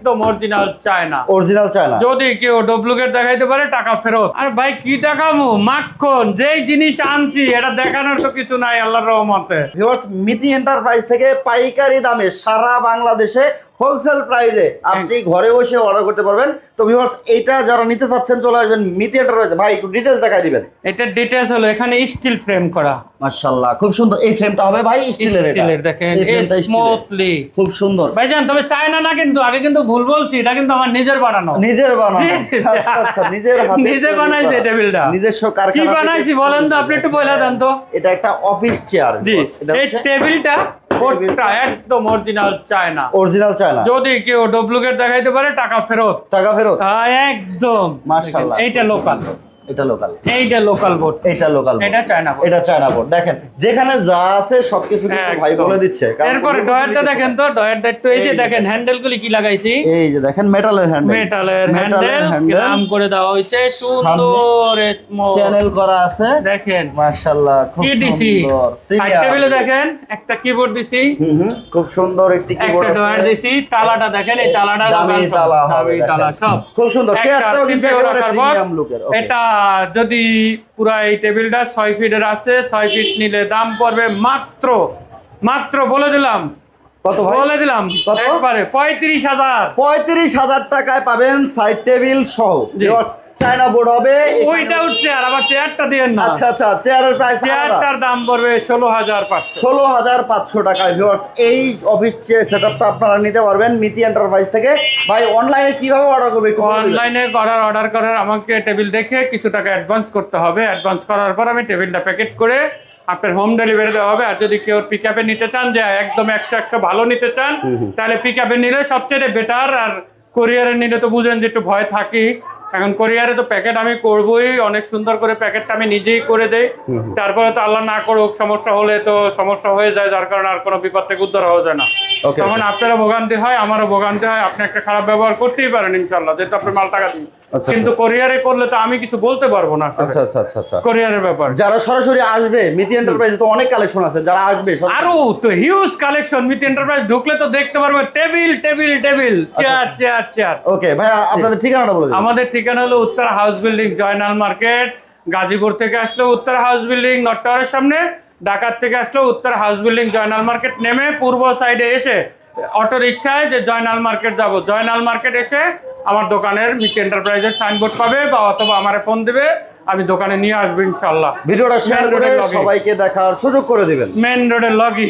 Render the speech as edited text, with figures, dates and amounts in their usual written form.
একদম original China. Original China. যদি কেউ ডুপ্লিকেট দেখাইতে পারে টাকা ফেরত। আর ভাই কি দেখামু, মাখন যেই জিনিস আনছি এটা দেখানোর তো কিছু নাই আল্লাহর রহমতে। ভিউয়ার্স, মিতি এন্টারপ্রাইজ থেকে পাইকারি দামে সারা বাংলাদেশে হোলসেল প্রাইসে আপনি ঘরে বসে অর্ডার করতে পারবেন। তো ভিউয়ার্স, এইটা যারা নিতে চাচ্ছেন চলে আসবেন মিতি এন্টারপ্রাইজে। ভাই একটু ডিটেইলস দেখাই দিবেন। এটা ডিটেইলস হলো এখানে স্টিল ফ্রেম করা। মাশাআল্লাহ, খুব সুন্দর। এই ফ্রেমটা হবে ভাই স্টিলের। এটা স্টিলের দেখেন স্মুথলি খুব সুন্দর। ভাইজান তবে চায়না না, কিন্তু আগে কিন্তু ভুল বলছি, এটা কিন্তু আমার নিজের বানানো। নিজের বানানো? আচ্ছা আচ্ছা, নিজের হাতে নিজে বানাইছে টেবিলটা। নিজস্ব কারখানা। কি বানাইছি বলেন তো, আপনি একটু বলে দেন তো। এটা একটা অফিস চেয়ার। জি, এই টেবিলটা একদম অরিজিনাল চায়না। Original China. যদি কেউ ডুপ্লিকেট দেখাইতে পারে টাকা ফেরত। টাকা ফেরত একদম। মাশাআল্লাহ। এইটা লোকাল। এটা লোকাল। এইটা লোকাল বোর্ড। এটা লোকাল। এটা চায়না বোর্ড। এটা চায়না বোর্ড। দেখেন যেখানে যা আছে সবকিছু কিন্তু ভাই বলে দিচ্ছে। এরপরে ডয়ারটা দেখেন তো, ডয়ারটা একটু এই যে দেখেন হ্যান্ডেলগুলি কি লাগাইছি। এই যে দেখেন মেটালের হ্যান্ডেল। মেটালের হ্যান্ডেল গ্রাম করে দেওয়া হয়েছে, সুন্দর চ্যানেল করা আছে। দেখেন মাশাআল্লাহ, খুব সুন্দর। সাইড টেবিলে দেখেন একটা কিবোর্ড দিছি। খুব সুন্দর একটি কিবোর্ড আছে। একটা ডয়ার দিছি। তালাটা দেখেন, এই তালাটা দামি তালা হবে। তালা সব খুব সুন্দর। চেয়ারটাও কিন্তু একেবারে প্রিমিয়াম লুকের। এটা যদি পুরো এই টেবিলটা 6 ফিটের আছে, 6 ফিট নিলে দাম পড়বে মাত্র বলে দিলাম। কত ভাই? বলে দিলাম একবারে 35,000। 35,000 টাকায় পাবেন সাইড টেবিল সহ। চায়না বোর্ড হবে। ওইটা উঠছে আর আবার চেয়ারটা দিয়েন না। আচ্ছা আচ্ছা, চেয়ারের প্রাইস চেয়ারটার দাম পড়বে 16,500। 16,500 টাকায়। ভিউয়ার্স, এই অফিস সেটআপটা আপনারা নিতে পারবেন মিতি এন্টারপ্রাইজ থেকে। ভাই অনলাইনে কিভাবে অর্ডার করবে একটু বলে দিন। অনলাইনে অর্ডার করার আমাকে টেবিল দেখে কিছু টাকা অ্যাডভান্স করতে হবে। অ্যাডভান্স করার পর আমি টেবিলটা প্যাকেট করে আপনার হোম ডেলিভারি দেওয়া হবে। আর যদি কেউ পিকআপে নিতে চান, যে একদম 100 ভালো নিতে চান, তাহলে পিকআপে নিলে সবচেয়ে বেটার। আর কোরিয়ারে নিলে তো বুঝেন যে একটু ভয় থাকি। এখন কোরিয়ারে তো প্যাকেট আমি করবই, অনেক সুন্দর করে প্যাকেটটা আমি নিজেই করে দেই। তারপরে তো আল্লাহ না করুক সমস্যা হলে তো সমস্যা হয়ে যায়, যার কারণে আর কোনো বিপদ থেকে উদ্ধার হওয়া যায় না। তখন আপনারও ভোগান্তি হয়, আমারও ভোগান্তি হয়। আপনি একটা খারাপ ব্যবহার করতেই পারেন ইনশাল্লাহ, যেহেতু আপনি মাল টাকা দিন। কিন্তু কোরিয়ারে করলে তো আমি কিছু বলতে পারবো না। আচ্ছা আচ্ছা আচ্ছা, কোরিয়ারের ব্যাপার। যারা সরাসরি আসবে মিতি এন্টারপ্রাইজে তো অনেক কালেকশন আছে, যারা আসবে আরো তো হিউজ কালেকশন। মিতি এন্টারপ্রাইজ ঢুকলে তো দেখতে পারবে table table table, chair chair chair. Okay ভাই, আপনাদের ঠিকানাটা বলে দিন। আমাদের ঠিকানা হলো Uttara house building, Joynal market. Gazipur থেকে আসলে উত্তরা হাউস বিল্ডিং নর্থ টাওয়ারের সামনে, ঢাকা থেকে আসলে Uttara house building Joynal market নেমে পূর্ব সাইডে এসে অটো রিক্সায় যে জয়নাল মার্কেট যাব, জয়নাল মার্কেট এসে আমার দোকানের মিতি এন্টারপ্রাইজের সাইনবোর্ড পাবে, বা অথবা আমারে ফোন দিবে, আমি দোকানে নিয়ে আসবো ইনশাল্লাহ। ভিডিওটা শেয়ার করে সবাইকে দেখার সুযোগ করে দিবেন। মেন রোডের লগই।